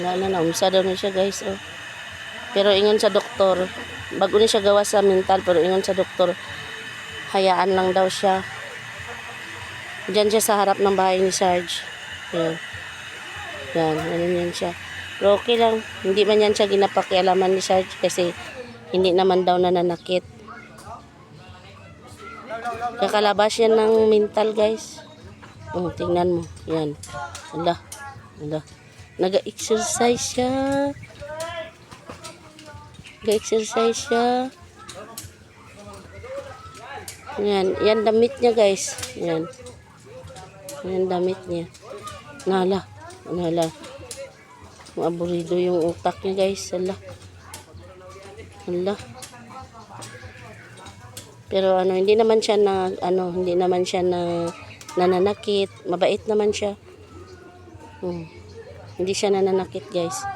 Naumsa daw na siya guys. Oh. Pero ingon sa doktor, bago ni siya gawa sa mental, pero ingon sa doktor, hayaan lang daw siya. Diyan siya sa harap ng bahay ni Sarge. Yan. Yan siya. Pero okay lang, hindi man yan siya ginapakialaman ni Sarge kasi hindi naman daw nananakit. Kakalabas yan ng mental guys. Oh, tingnan mo. Yan. Ala. Naga-exercise siya. Nag-exercise siya. Yan damit niya guys. Yan damit niya. Nala. Aburido yung utak niya guys. Ala. Pero hindi naman siya nananakit. Mabait naman siya. Hindi siya nananakit guys.